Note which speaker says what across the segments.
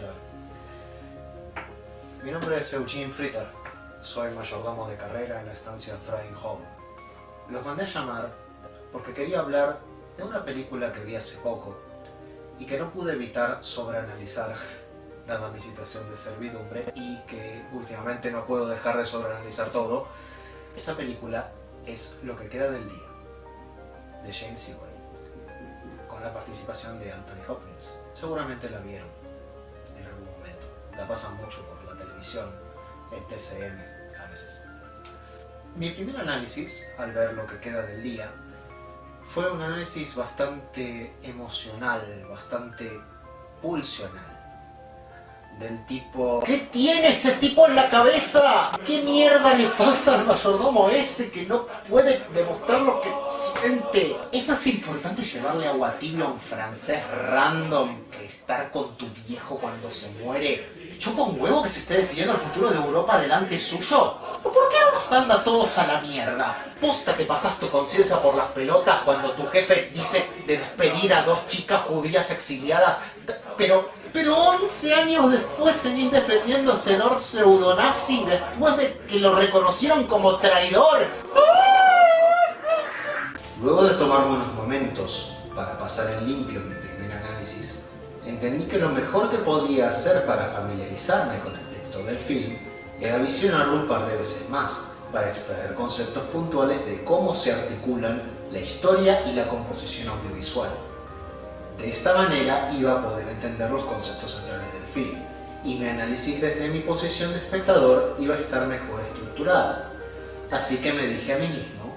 Speaker 1: encontrar. Mi nombre es Eugene Fritter, soy mayordomo de carrera en la estancia Frying Hall. Los mandé a llamar porque quería hablar de una película que vi hace poco y que no pude evitar sobreanalizar dada mi situación de servidumbre y que últimamente no puedo dejar de sobreanalizar todo. Esa película es Lo que queda del día, de James Ivory, con la participación de Anthony Hopkins. Seguramente la vieron en algún momento, la pasan mucho por la televisión, en TCM a veces. Mi primer análisis, al ver Lo que queda del día, fue un análisis bastante emocional, bastante pulsional. Del tipo... ¿Qué tiene ese tipo en la cabeza? ¿Qué mierda le pasa al mayordomo ese que no puede demostrar lo que siente? ¿Es más importante llevarle agua tibia a un francés random que estar con tu viejo cuando se muere? ¿Chupa un huevo que se esté decidiendo el futuro de Europa delante suyo? ¿Por qué no nos manda a todos a la mierda? ¿Posta te pasas tu conciencia por las pelotas cuando tu jefe dice de despedir a 2 chicas judías exiliadas? Pero 11 años después seguís defendiendo a senor pseudonazi después de que lo reconocieron como traidor. Luego de tomarme unos momentos para pasar en limpio mi primer análisis, entendí que lo mejor que podía hacer para familiarizarme con el texto del film era visionarlo un par de veces más para extraer conceptos puntuales de cómo se articulan la historia y la composición audiovisual. De esta manera iba a poder entender los conceptos centrales del film, y mi análisis desde mi posición de espectador iba a estar mejor estructurada. Así que me dije a mí mismo,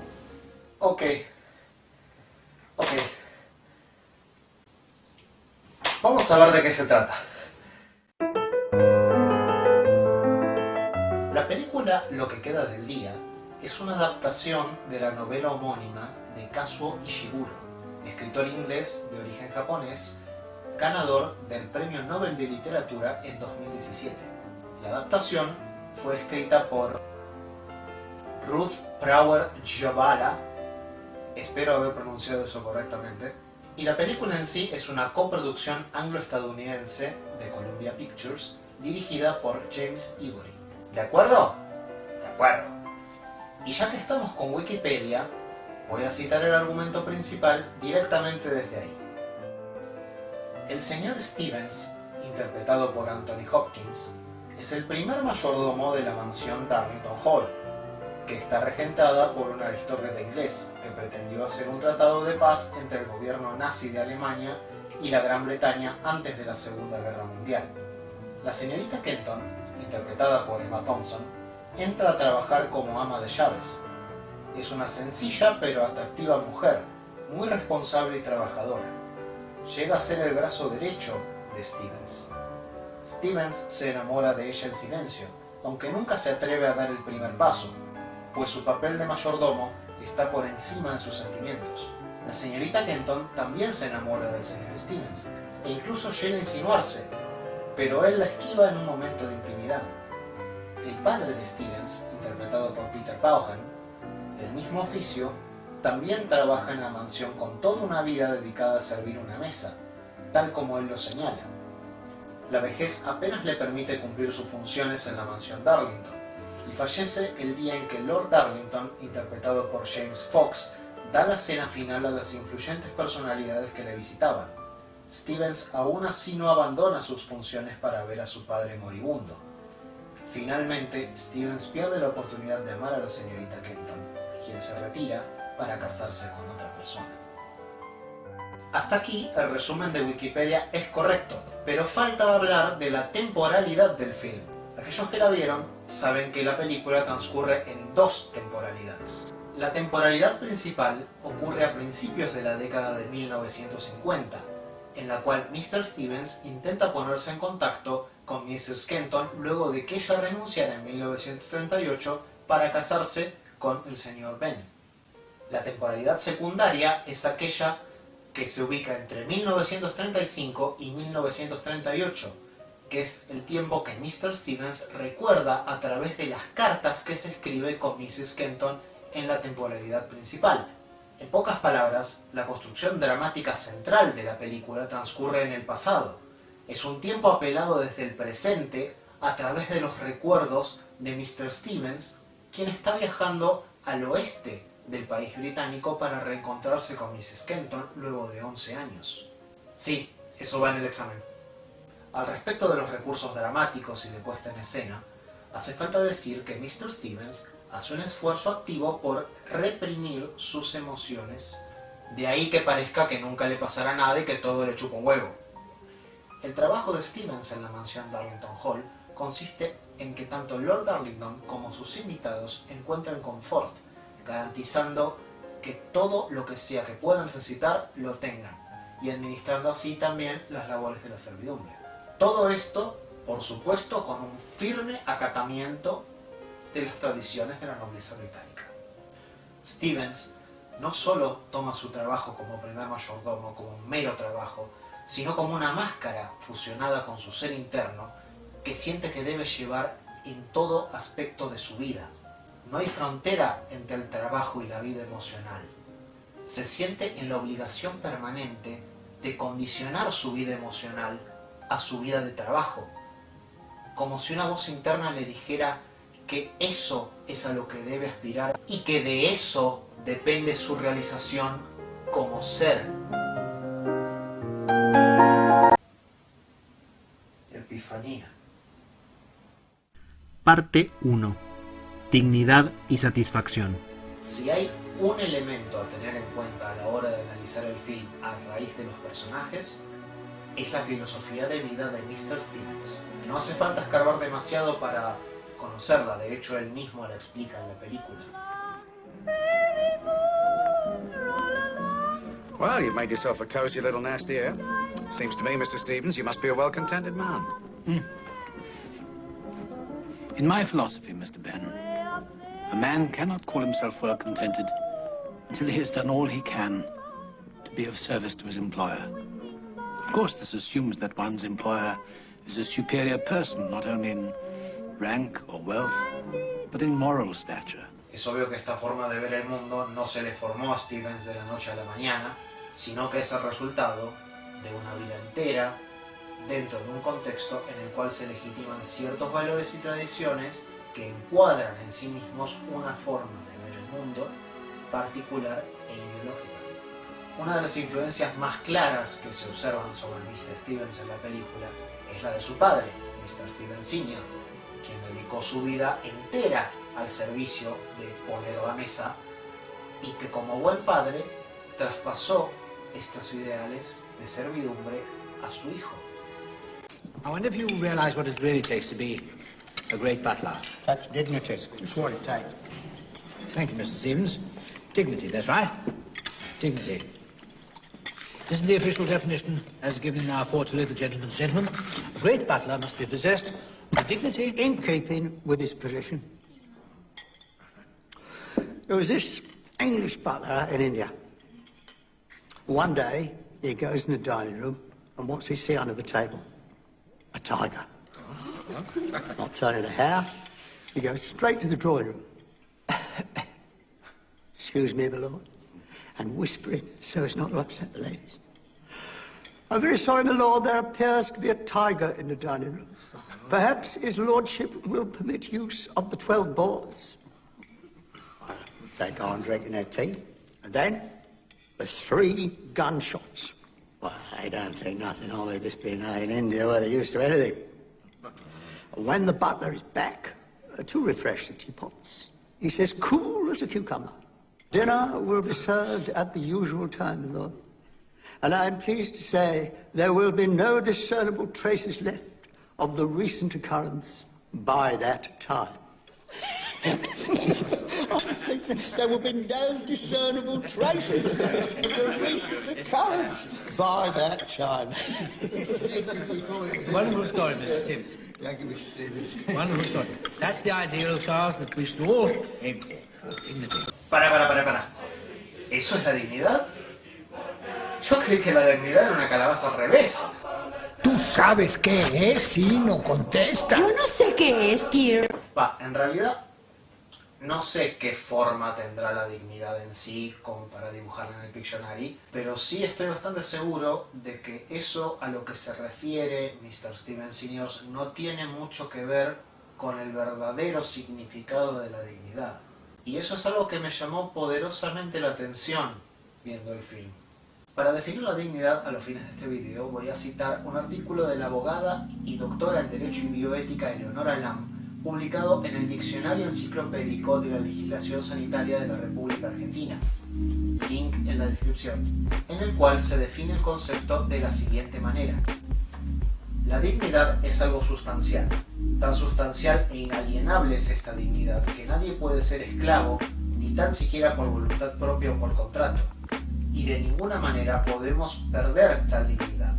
Speaker 1: ok, vamos a ver de qué se trata. La película Lo que queda del día es una adaptación de la novela homónima de Kazuo Ishiguro, escritor inglés de origen japonés, ganador del Premio Nobel de Literatura en 2017. La adaptación fue escrita por Ruth Prawer Jobala, espero haber pronunciado eso correctamente, y la película en sí es una coproducción anglo-estadounidense de Columbia Pictures, dirigida por James Ivory. ¿De acuerdo? De acuerdo. Y ya que estamos con Wikipedia, voy a citar el argumento principal directamente desde ahí. El señor Stevens, interpretado por Anthony Hopkins, es el primer mayordomo de la mansión Darlington Hall, que está regentada por un aristócrata inglés que pretendió hacer un tratado de paz entre el gobierno nazi de Alemania y la Gran Bretaña antes de la Segunda Guerra Mundial. La señorita Kenton, interpretada por Emma Thompson, entra a trabajar como ama de llaves. Es una sencilla pero atractiva mujer, muy responsable y trabajadora. Llega a ser el brazo derecho de Stevens. Stevens se enamora de ella en silencio, aunque nunca se atreve a dar el primer paso, pues su papel de mayordomo está por encima de sus sentimientos. La señorita Kenton también se enamora del señor Stevens, e incluso llega a insinuarse, pero él la esquiva en un momento de intimidad. El padre de Stevens, interpretado por Peter Vaughan, del mismo oficio, también trabaja en la mansión con toda una vida dedicada a servir una mesa, tal como él lo señala. La vejez apenas le permite cumplir sus funciones en la mansión Darlington, y fallece el día en que Lord Darlington, interpretado por James Fox, da la cena final a las influyentes personalidades que le visitaban. Stevens aún así no abandona sus funciones para ver a su padre moribundo. Finalmente, Stevens pierde la oportunidad de amar a la señorita Kenton, quien se retira para casarse con otra persona. Hasta aquí el resumen de Wikipedia es correcto, pero falta hablar de la temporalidad del film. Aquellos que la vieron saben que la película transcurre en 2 temporalidades. La temporalidad principal ocurre a principios de la década de 1950, en la cual Mr. Stevens intenta ponerse en contacto con Mrs. Kenton luego de que ella renunciara en 1938 para casarse con el señor Benn. La temporalidad secundaria es aquella que se ubica entre 1935 y 1938, que es el tiempo que Mr. Stevens recuerda a través de las cartas que se escribe con Mrs. Kenton en la temporalidad principal. En pocas palabras, la construcción dramática central de la película transcurre en el pasado, Es un tiempo apelado desde el presente a través de los recuerdos de Mr. Stevens, quien está viajando al oeste del país británico para reencontrarse con Mrs. Kenton luego de 11 años. Sí, eso va en el examen. Al respecto de los recursos dramáticos y de puesta en escena, hace falta decir que Mr. Stevens hace un esfuerzo activo por reprimir sus emociones, de ahí que parezca que nunca le pasará nada y que todo le chupa un huevo. El trabajo de Stevens en la mansión Darlington Hall consiste en que tanto Lord Darlington como sus invitados encuentren confort, garantizando que todo lo que sea que puedan necesitar lo tengan, y administrando así también las labores de la servidumbre. Todo esto, por supuesto, con un firme acatamiento de las tradiciones de la nobleza británica. Stevens no solo toma su trabajo como primer mayordomo como un mero trabajo, sino como una máscara fusionada con su ser interno que siente que debe llevar en todo aspecto de su vida. No hay frontera entre el trabajo y la vida emocional. Se siente en la obligación permanente de condicionar su vida emocional a su vida de trabajo, como si una voz interna le dijera que eso es a lo que debe aspirar y que de eso depende su realización como ser. Epifanía.
Speaker 2: Parte 1. Dignidad y satisfacción.
Speaker 1: Si hay un elemento a tener en cuenta a la hora de analizar el film a raíz de los personajes, es la filosofía de vida de Mr. Stevens. No hace falta escarbar demasiado para conocerla, de hecho él mismo la explica en la película.
Speaker 3: Well, you've made yourself a cozy little nest here. Seems to me, Mr. Stevens, you must be a well-contented man.
Speaker 4: In my philosophy, Mr. Benn, a man cannot call himself well-contented until he has done all he can to be of service to his employer. Of course, this assumes that one's employer is a superior person, not only in rank or wealth, but in moral stature.
Speaker 1: Es obvio que esta forma de ver el mundo no se le formó a Stevens de la noche a la mañana, sino que es el resultado de una vida entera dentro de un contexto en el cual se legitiman ciertos valores y tradiciones que encuadran en sí mismos una forma de ver el mundo particular e ideológica. Una de las influencias más claras que se observan sobre Mr. Stevens en la película es la de su padre, Mr. Stevens Sr., quien dedicó su vida entera al servicio de poner a la mesa y que como buen padre traspasó estos ideales de servidumbre a su hijo.
Speaker 4: I wonder if you realize what it really takes to be a great butler.
Speaker 5: That's dignity. It's what it takes.
Speaker 4: Thank you, Mr. Stevens. Dignity, that's right. Dignity. This is the official definition as given in our Portfolio of the Gentleman's Gentleman. A great butler must be possessed of dignity
Speaker 5: In keeping with his position. There was this English butler in India. One day, he goes in the dining room, and what's he see under the table? A tiger. Not turning a hair. He goes straight to the drawing room. Excuse me, my lord. And whispering so as not to upset the ladies. I'm very sorry, my lord, there appears to be a tiger in the dining room. Perhaps his lordship will permit use of the 12 boards. They go on drinking their tea, and then the 3 gunshots. Well, I don't think nothing of it, this being out in India where they're used to anything. When the butler is back to refresh the teapots, he says, cool as a cucumber, dinner will be served at the usual time, my lord. And I'm pleased to say there will be no discernible traces left of the recent occurrence by that time. There will be no discernible traces of the recent occurrence by that time.
Speaker 4: Wonderful story, Mr. Stevens.
Speaker 5: Thank you, Mr. Stevens.
Speaker 4: Wonderful story. That's the ideal, Charles, that we should all aim for. Dignity.
Speaker 1: Para. ¿Eso es la dignidad? Yo creí que la dignidad era una calabaza al revés.
Speaker 6: ¿Tú sabes qué es y no contesta?
Speaker 7: Yo no sé qué es, Kirk.
Speaker 1: En realidad, No sé qué forma tendrá la dignidad en sí como para dibujarla en el Pictionary, pero sí estoy bastante seguro de que eso a lo que se refiere Mr. Stevens Sr. no tiene mucho que ver con el verdadero significado de la dignidad. Y eso es algo que me llamó poderosamente la atención viendo el film. Para definir la dignidad a los fines de este video voy a citar un artículo de la abogada y doctora en Derecho y Bioética Eleonora Lam, publicado en el Diccionario Enciclopédico de la Legislación Sanitaria de la República Argentina, link en la descripción, en el cual se define el concepto de la siguiente manera. La dignidad es algo sustancial. Tan sustancial e inalienable es esta dignidad que nadie puede ser esclavo, ni tan siquiera por voluntad propia o por contrato. Y de ninguna manera podemos perder tal dignidad.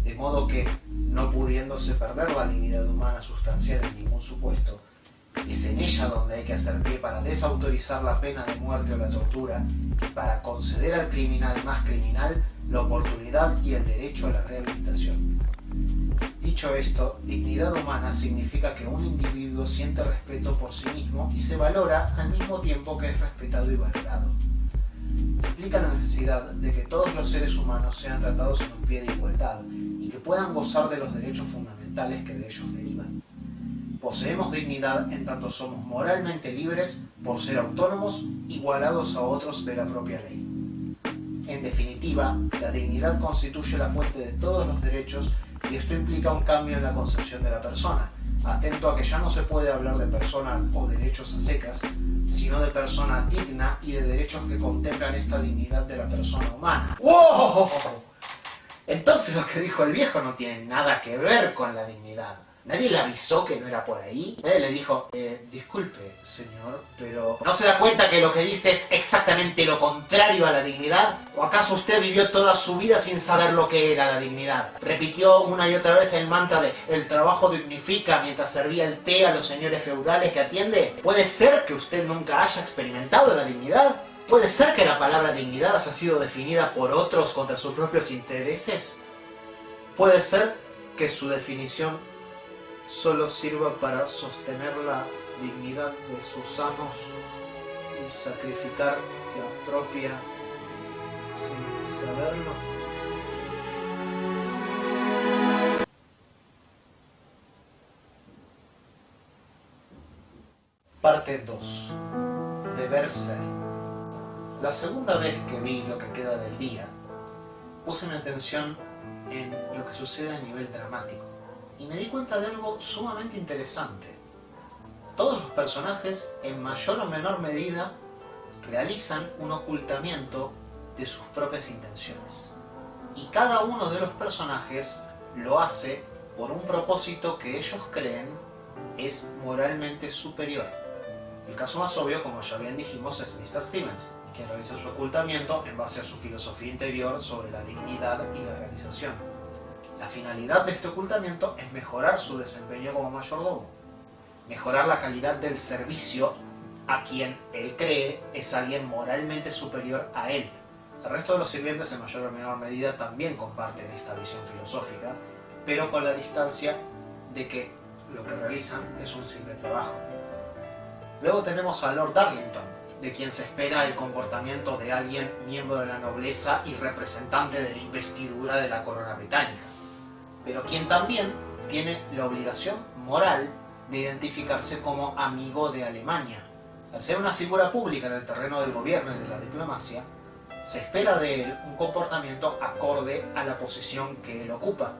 Speaker 1: De modo que, no pudiéndose perder la dignidad humana sustancial en ningún supuesto, es en ella donde hay que hacer pie para desautorizar la pena de muerte o la tortura y para conceder al criminal más criminal la oportunidad y el derecho a la rehabilitación. Dicho esto, dignidad humana significa que un individuo siente respeto por sí mismo y se valora al mismo tiempo que es respetado y valorado. Implica la necesidad de que todos los seres humanos sean tratados en un pie de igualdad y que puedan gozar de los derechos fundamentales que de ellos derivan. Poseemos dignidad en tanto somos moralmente libres por ser autónomos, igualados a otros de la propia ley. En definitiva, la dignidad constituye la fuente de todos los derechos y esto implica un cambio en la concepción de la persona, atento a que ya no se puede hablar de persona o derechos a secas, sino de persona digna y de derechos que contemplan esta dignidad de la persona humana. ¡Wow! Entonces lo que dijo el viejo no tiene nada que ver con la dignidad. ¿Nadie le avisó que no era por ahí? Nadie le dijo, disculpe, señor, pero ¿no se da cuenta que lo que dice es exactamente lo contrario a la dignidad? ¿O acaso usted vivió toda su vida sin saber lo que era la dignidad? Repitió una y otra vez el mantra de el trabajo dignifica mientras servía el té a los señores feudales que atiende. ¿Puede ser que usted nunca haya experimentado la dignidad? ¿Puede ser que la palabra dignidad haya sido definida por otros contra sus propios intereses? ¿Puede ser que su definición solo sirva para sostener la dignidad de sus amos y sacrificar la propia sin saberlo? Parte 2. Deber ser. La segunda vez que vi Lo que queda del día, puse mi atención en lo que sucede a nivel dramático. Y me di cuenta de algo sumamente interesante. Todos los personajes, en mayor o menor medida, realizan un ocultamiento de sus propias intenciones. Y cada uno de los personajes lo hace por un propósito que ellos creen es moralmente superior. El caso más obvio, como ya bien dijimos, es Mr. Stevens, quien realiza su ocultamiento en base a su filosofía interior sobre la dignidad y la realización. La finalidad de este ocultamiento es mejorar su desempeño como mayordomo, mejorar la calidad del servicio a quien él cree es alguien moralmente superior a él. El resto de los sirvientes en mayor o menor medida también comparten esta visión filosófica, pero con la distancia de que lo que realizan es un simple trabajo. Luego tenemos a Lord Darlington, de quien se espera el comportamiento de alguien miembro de la nobleza y representante de la investidura de la corona británica, pero quien también tiene la obligación moral de identificarse como amigo de Alemania. Al ser una figura pública en el terreno del gobierno y de la diplomacia, se espera de él un comportamiento acorde a la posición que él ocupa,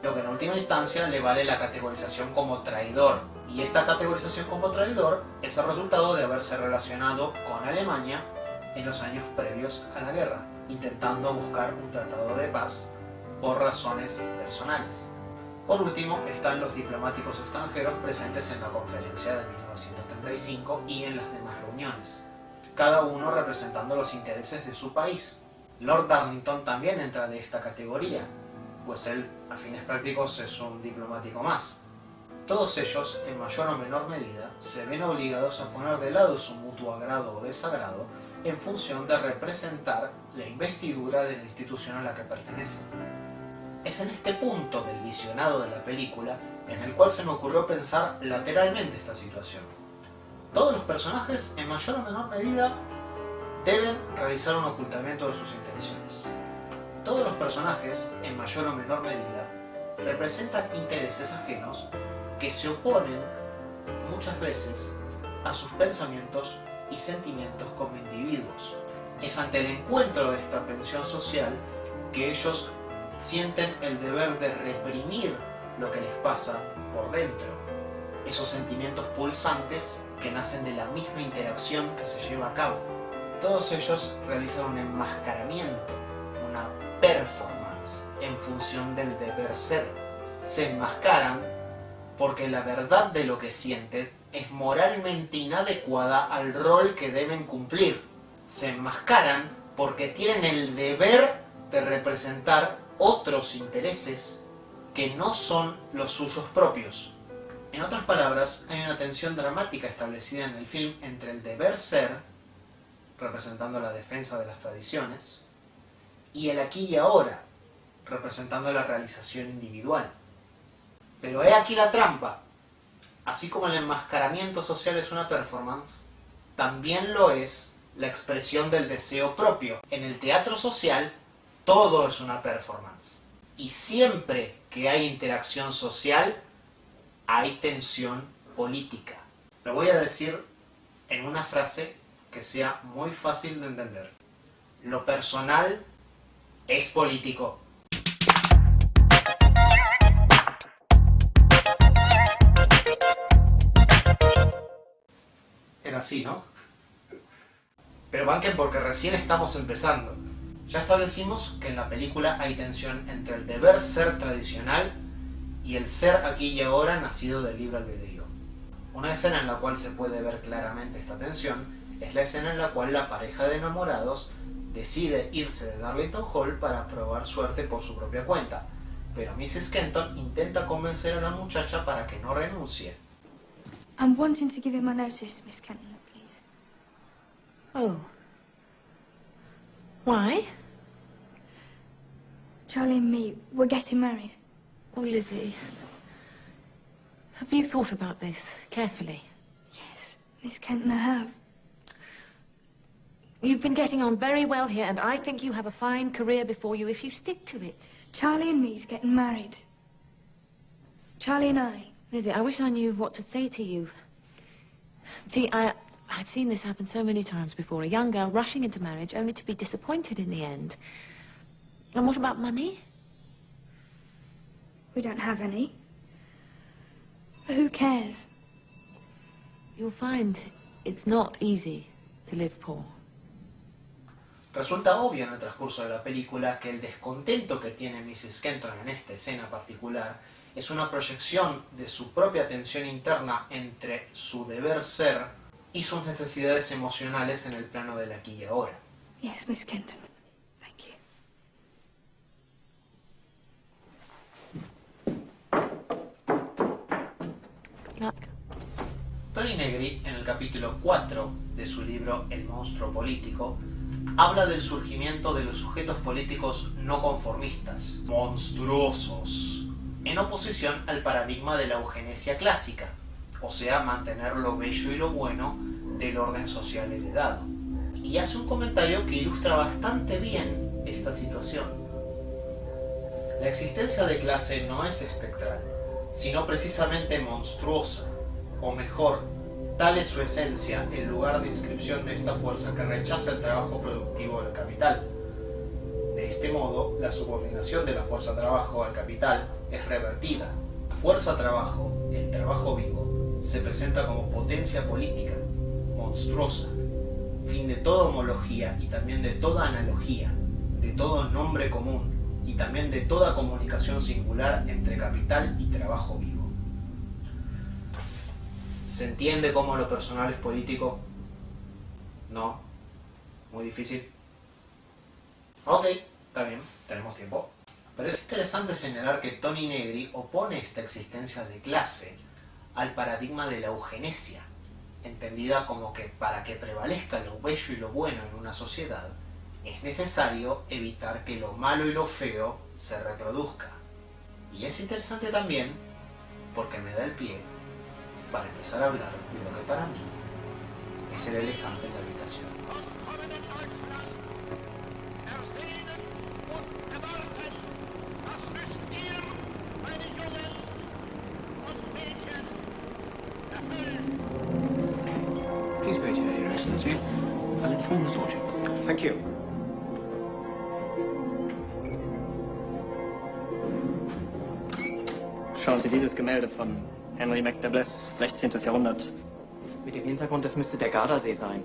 Speaker 1: lo que en última instancia le vale la categorización como traidor. Y esta categorización como traidor es el resultado de haberse relacionado con Alemania en los años previos a la guerra, intentando buscar un tratado de paz por razones personales. Por último, están los diplomáticos extranjeros presentes en la conferencia de 1935 y en las demás reuniones, cada uno representando los intereses de su país. Lord Darlington también entra de esta categoría, pues él, a fines prácticos, es un diplomático más. Todos ellos, en mayor o menor medida, se ven obligados a poner de lado su mutuo agrado o desagrado en función de representar la investidura de la institución a la que pertenecen. Es en este punto del visionado de la película en el cual se me ocurrió pensar lateralmente esta situación. Todos los personajes, en mayor o menor medida, deben realizar un ocultamiento de sus intenciones. Todos los personajes, en mayor o menor medida, representan intereses ajenos que se oponen muchas veces a sus pensamientos y sentimientos como individuos. Es ante el encuentro de esta tensión social que ellos sienten el deber de reprimir lo que les pasa por dentro. Esos sentimientos pulsantes que nacen de la misma interacción que se lleva a cabo. Todos ellos realizan un enmascaramiento, una performance en función del deber ser. Se enmascaran porque la verdad de lo que sienten es moralmente inadecuada al rol que deben cumplir. Se enmascaran porque tienen el deber de representar otros intereses que no son los suyos propios. En otras palabras, hay una tensión dramática establecida en el film entre el deber ser, representando la defensa de las tradiciones, y el aquí y ahora, representando la realización individual. Pero he aquí la trampa. Así como el enmascaramiento social es una performance, también lo es la expresión del deseo propio. En el teatro social, todo es una performance. Y siempre que hay interacción social, hay tensión política. Lo voy a decir en una frase que sea muy fácil de entender. Lo personal es político. Era así, ¿no? Pero banquen porque recién estamos empezando. Ya establecimos que en la película hay tensión entre el deber ser tradicional y el ser aquí y ahora nacido del libre albedrío. Una escena en la cual se puede ver claramente esta tensión es la escena en la cual la pareja de enamorados decide irse de Darlington Hall para probar suerte por su propia cuenta, pero Mrs. Kenton intenta convencer a la muchacha para que no renuncie.
Speaker 7: I'm wanting to give him my notice, Miss Kenton, please.
Speaker 8: Oh. Why?
Speaker 7: Charlie and me, we're getting married.
Speaker 8: Oh, Lizzie. Have you thought about this carefully?
Speaker 7: Yes, Miss Kenton, I have.
Speaker 8: You've been getting on very well here, and I think you have a fine career before you if you stick to it.
Speaker 7: Charlie and me's getting married. Charlie and I.
Speaker 8: Lizzie, I wish I knew what to say to you. See, I've seen this happen so many times before. A young girl rushing into marriage only to be disappointed in the end. And what about money?
Speaker 7: We don't have any. But who cares?
Speaker 8: You'll find it's not easy to live poor.
Speaker 1: Resulta obvio en el transcurso de la película que el descontento que tiene Mrs. Kenton en esta escena particular es una proyección de su propia tensión interna entre su deber ser y sus necesidades emocionales en el plano del aquí y ahora.
Speaker 7: Yes, Miss Kenton. Thank you.
Speaker 1: Toni Negri, en el capítulo 4 de su libro El monstruo político, habla del surgimiento de los sujetos políticos no conformistas, monstruosos, en oposición al paradigma de la eugenesia clásica, o sea, mantener lo bello y lo bueno del orden social heredado. Y hace un comentario que ilustra bastante bien esta situación. La existencia de clase no es espectral, sino precisamente monstruosa, o mejor, tal es su esencia, el lugar de inscripción de esta fuerza que rechaza el trabajo productivo del capital. De este modo, la subordinación de la fuerza trabajo al capital es revertida. La fuerza trabajo, el trabajo vivo, se presenta como potencia política, monstruosa, fin de toda homología y también de toda analogía, de todo nombre común y también de toda comunicación singular entre capital y trabajo vivo. ¿Se entiende cómo lo personal es político? ¿No? ¿Muy difícil? Ok, está bien, tenemos tiempo. Pero es interesante señalar que Toni Negri opone esta existencia de clase al paradigma de la eugenesia, entendida como que para que prevalezca lo bello y lo bueno en una sociedad, es necesario evitar que lo malo y lo feo se reproduzca. Y es interesante también porque me da el pie para empezar a hablar de lo que para mí es el elefante en la habitación.
Speaker 4: Please wait here, Your Excellency. I'll inform His Lordship.
Speaker 6: Thank you.
Speaker 9: Schauen Sie dieses Gemälde von Henry MacNabbs, 16. Jahrhundert.
Speaker 10: Mit dem Hintergrund, das müsste der Gardasee sein.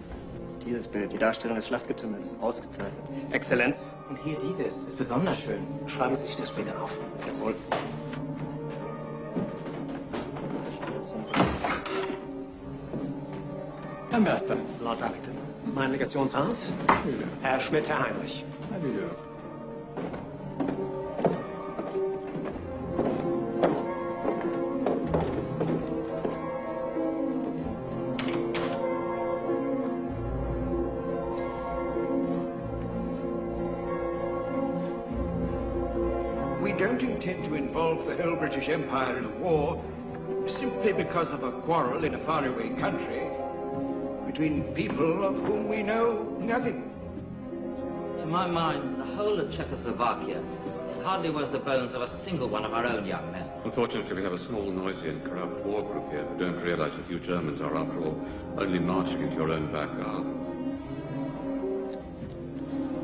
Speaker 9: Dieses Bild, die Darstellung des Schlachtgetümmels, ausgezeichnet. Exzellenz.
Speaker 10: Und hier dieses, ist besonders schön.
Speaker 6: Schreiben Sie sich das später auf.
Speaker 9: Jawohl.
Speaker 6: Herr Mörster, Lord Darlington. Mein Legationsrat, Herr Schmidt, Herr Heinrich.
Speaker 11: We don't intend to involve the whole British Empire in a war simply because of a quarrel in a faraway country between people of whom we know nothing.
Speaker 12: To my mind, the whole of Czechoslovakia is hardly worth the bones of a single one of our own young men.
Speaker 13: Unfortunately, we have a small, noisy and corrupt war group here who don't realize that you Germans are, after all, only marching into your own back garden.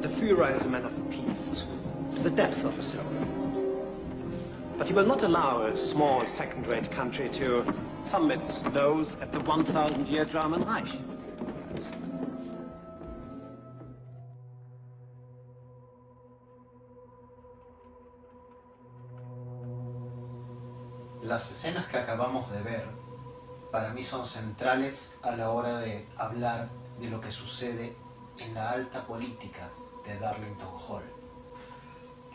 Speaker 6: The Führer is a man of peace, to the depth of his soul. But he will not allow a small, second-rate country to thumb its nose at the 1,000-year German Reich.
Speaker 1: Las escenas que acabamos de ver para mí son centrales a la hora de hablar de lo que sucede en la alta política de Darlington Hall.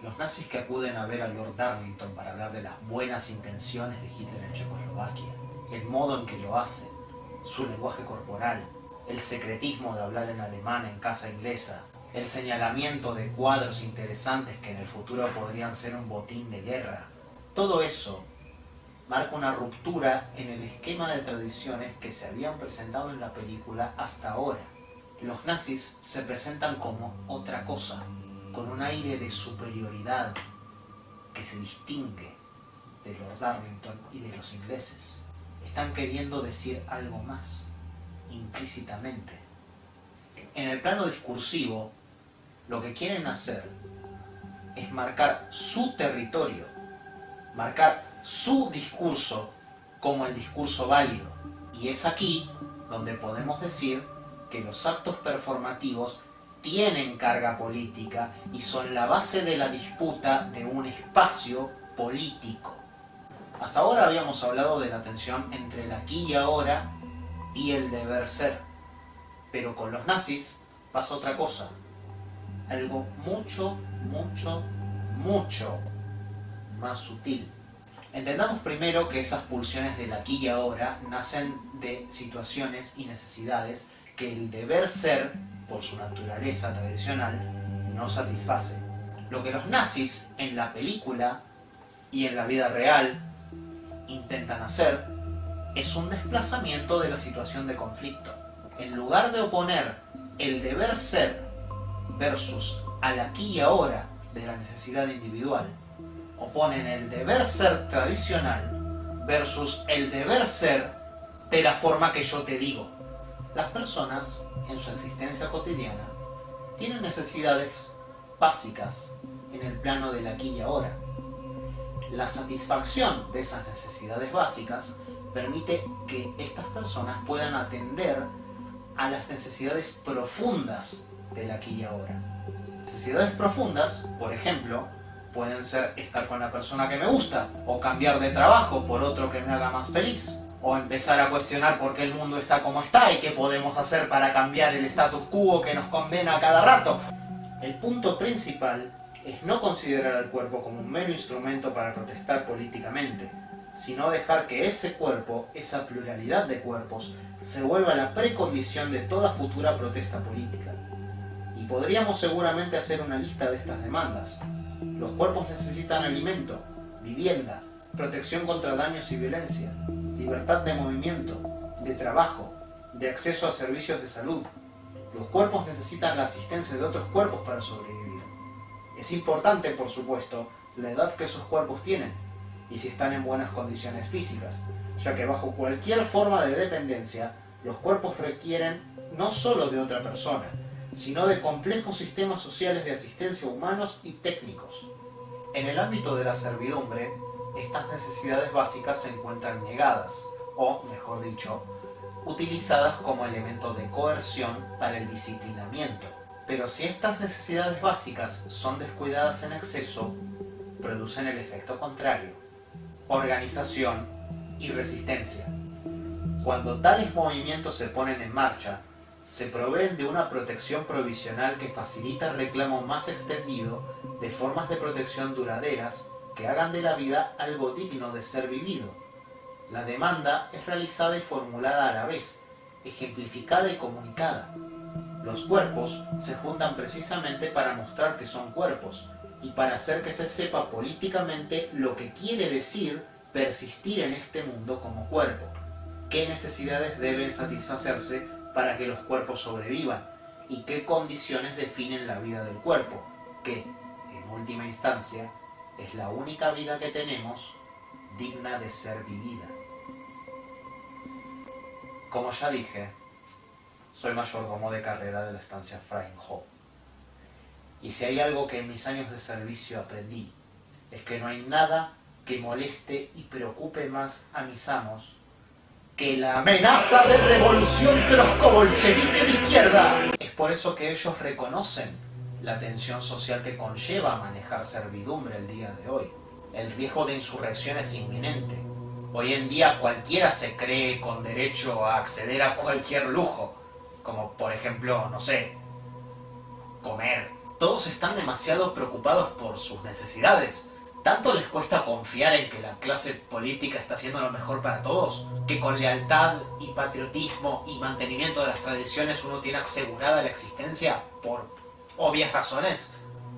Speaker 1: Los nazis que acuden a ver a Lord Darlington para hablar de las buenas intenciones de Hitler en Checoslovaquia, el modo en que lo hacen, su lenguaje corporal, el secretismo de hablar en alemán en casa inglesa, el señalamiento de cuadros interesantes que en el futuro podrían ser un botín de guerra, todo eso marca una ruptura en el esquema de tradiciones que se habían presentado en la película hasta ahora. Los nazis se presentan como otra cosa, con un aire de superioridad que se distingue de Lord Darlington y de los ingleses. Están queriendo decir algo más, implícitamente. En el plano discursivo, lo que quieren hacer es marcar su territorio, marcar su discurso como el discurso válido. Y es aquí donde podemos decir que los actos performativos tienen carga política y son la base de la disputa de un espacio político. Hasta ahora habíamos hablado de la tensión entre el aquí y ahora y el deber ser, pero con los nazis pasa otra cosa, algo mucho más sutil. Entendamos primero que esas pulsiones del aquí y ahora nacen de situaciones y necesidades que el deber ser, por su naturaleza tradicional, no satisface. Lo que los nazis en la película y en la vida real intentan hacer es un desplazamiento de la situación de conflicto. En lugar de oponer el deber ser versus al aquí y ahora de la necesidad individual, oponen el deber ser tradicional versus el deber ser de la forma que yo te digo. Las personas, en su existencia cotidiana, tienen necesidades básicas en el plano del aquí y ahora. La satisfacción de esas necesidades básicas permite que estas personas puedan atender a las necesidades profundas del aquí y ahora. Necesidades profundas, por ejemplo, pueden ser estar con la persona que me gusta, o cambiar de trabajo por otro que me haga más feliz, o empezar a cuestionar por qué el mundo está como está y qué podemos hacer para cambiar el status quo que nos condena a cada rato. El punto principal es no considerar al cuerpo como un mero instrumento para protestar políticamente, sino dejar que ese cuerpo, esa pluralidad de cuerpos, se vuelva la precondición de toda futura protesta política. Y podríamos seguramente hacer una lista de estas demandas. Los cuerpos necesitan alimento, vivienda, protección contra daños y violencia, libertad de movimiento, de trabajo, de acceso a servicios de salud. Los cuerpos necesitan la asistencia de otros cuerpos para sobrevivir. Es importante, por supuesto, la edad que esos cuerpos tienen y si están en buenas condiciones físicas, ya que bajo cualquier forma de dependencia, los cuerpos requieren no solo de otra persona, sino de complejos sistemas sociales de asistencia humanos y técnicos. En el ámbito de la servidumbre, estas necesidades básicas se encuentran negadas, o, mejor dicho, utilizadas como elemento de coerción para el disciplinamiento. Pero si estas necesidades básicas son descuidadas en exceso, producen el efecto contrario: organización y resistencia. Cuando tales movimientos se ponen en marcha, se proveen de una protección provisional que facilita el reclamo más extendido de formas de protección duraderas que hagan de la vida algo digno de ser vivido. La demanda es realizada y formulada a la vez, ejemplificada y comunicada. Los cuerpos se juntan precisamente para mostrar que son cuerpos y para hacer que se sepa políticamente lo que quiere decir persistir en este mundo como cuerpo, qué necesidades deben satisfacerse para que los cuerpos sobrevivan y qué condiciones definen la vida del cuerpo, que, en última instancia, es la única vida que tenemos digna de ser vivida. Como ya dije, soy mayordomo de carrera de la estancia Frying Hall. Y si hay algo que en mis años de servicio aprendí, es que no hay nada que moleste y preocupe más a mis amos que la amenaza de revolución trotsko-bolchevique de izquierda. Es por eso que ellos reconocen la tensión social que conlleva manejar servidumbre el día de hoy. El riesgo de insurrección es inminente. Hoy en día cualquiera se cree con derecho a acceder a cualquier lujo, como por ejemplo, no sé, comer. Todos están demasiado preocupados por sus necesidades. Tanto les cuesta confiar en que la clase política está haciendo lo mejor para todos, que con lealtad y patriotismo y mantenimiento de las tradiciones uno tiene asegurada la existencia por obvias razones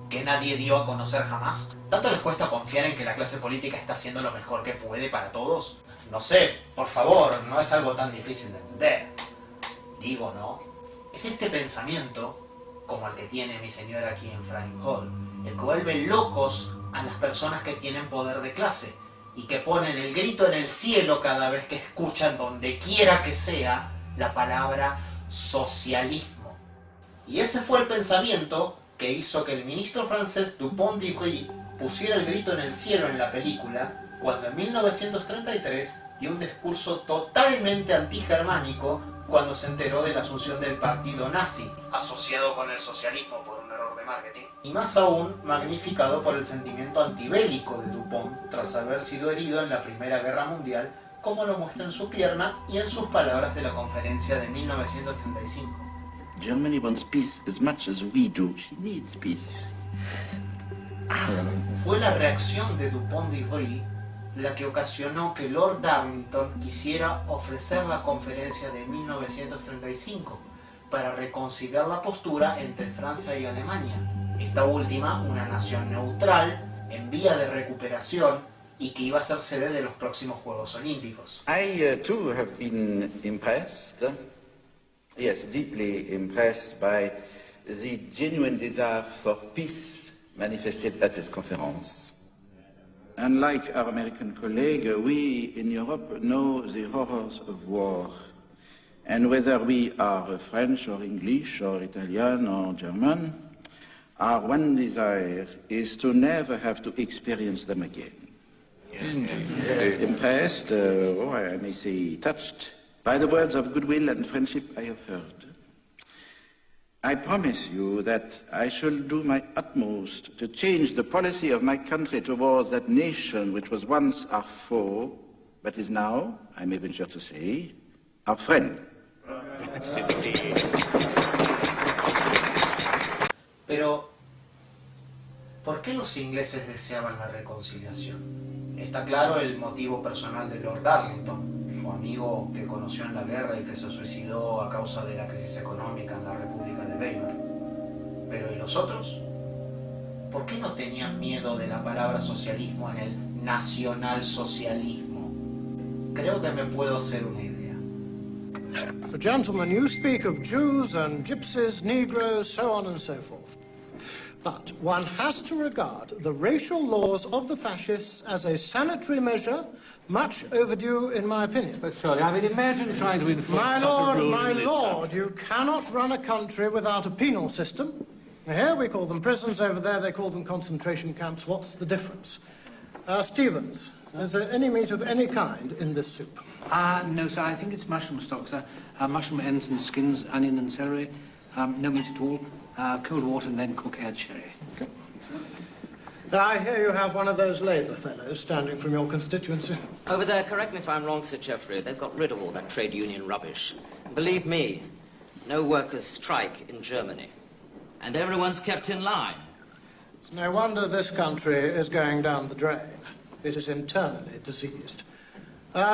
Speaker 1: que nadie dio a conocer jamás. ¿Tanto les cuesta confiar en que la clase política está haciendo lo mejor que puede para todos? No sé, por favor, no es algo tan difícil de entender. Digo, ¿no? Es este pensamiento, como el que tiene mi señora aquí en Frying Hall, el que vuelve locos a las personas que tienen poder de clase y que ponen el grito en el cielo cada vez que escuchan, donde quiera que sea, la palabra socialismo. Y ese fue el pensamiento que hizo que el ministro francés Dupont-d'Ivry pusiera el grito en el cielo en la película cuando en 1933 dio un discurso totalmente antigermánico cuando se enteró de la asunción del partido nazi, asociado con el socialismo por un error de marketing, y más aún magnificado por el sentimiento antibélico de Dupont tras haber sido herido en la Primera Guerra Mundial, como lo muestra en su pierna y en sus palabras de la conferencia de 1935.
Speaker 14: Germany wants peace as much as we do. She needs peace, you see.
Speaker 1: Fue la reacción de Dupont-d'Ivry la que ocasionó que Lord Darlington quisiera ofrecer la conferencia de 1935 para reconciliar la postura entre Francia y Alemania, esta última una nación neutral en vía de recuperación y que iba a ser sede de los próximos Juegos Olímpicos.
Speaker 14: I too have been impressed, yes, deeply impressed by the genuine desire for peace manifested at this conference. Unlike our American colleague, we in Europe know the horrors of war. And whether we are French or English or Italian or German, our one desire is to never have to experience them again. Impressed, I may say touched, by the words of goodwill and friendship I have heard. I promise you that I shall do my utmost to change the policy of my country towards that nation which was once our foe, but is now, I may venture to say, our friend.
Speaker 1: Pero, ¿por qué los ingleses deseaban la reconciliación? Está claro el motivo personal de Lord Darlington, su amigo que conoció en la guerra y que se suicidó a causa de la crisis económica en la República de Weimar. Pero ¿y los otros? ¿Por qué no tenían miedo de la palabra socialismo en el nacionalsocialismo? Creo que me puedo hacer una idea.
Speaker 15: So, gentlemen, you speak of Jews and gypsies, Negroes, so on and so forth. But one has to regard the racial laws of the fascists as a sanitary measure, much overdue, in my opinion.
Speaker 4: But surely, I mean, imagine trying to enforce such a rule
Speaker 15: My
Speaker 4: in this
Speaker 15: lord,
Speaker 4: country.
Speaker 15: you cannot run a country without a penal system. Here we call them prisons, over there they call them concentration camps. What's the difference? Stevens, is there any meat of any kind in this soup?
Speaker 4: No, sir, I think it's mushroom stock, sir. Mushroom ends and skins, onion and celery. No meat at all. Cold water and then cook add sherry.
Speaker 15: Okay. I hear you have one of those Labour fellows standing from your constituency.
Speaker 12: Over there, correct me if I'm wrong, Sir Geoffrey, they've got rid of all that trade union rubbish. And believe me, no workers strike in Germany. And everyone's kept in line.
Speaker 15: It's no wonder this country is going down the drain. It is internally diseased.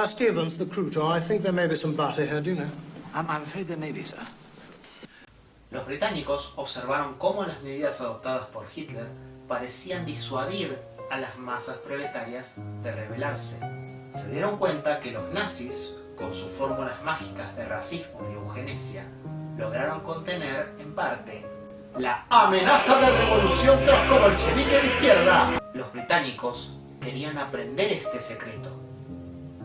Speaker 15: Stevens, the Cruto, I think there may be some butter here, do you know?
Speaker 4: I'm afraid there may be, sir.
Speaker 1: Los británicos observaron cómo las medidas adoptadas por Hitler parecían disuadir a las masas proletarias de rebelarse. Se dieron cuenta que los nazis, con sus fórmulas mágicas de racismo y eugenesia, lograron contener, en parte, la amenaza de revolución trotsko-bolchevique de izquierda. Los británicos querían aprender este secreto,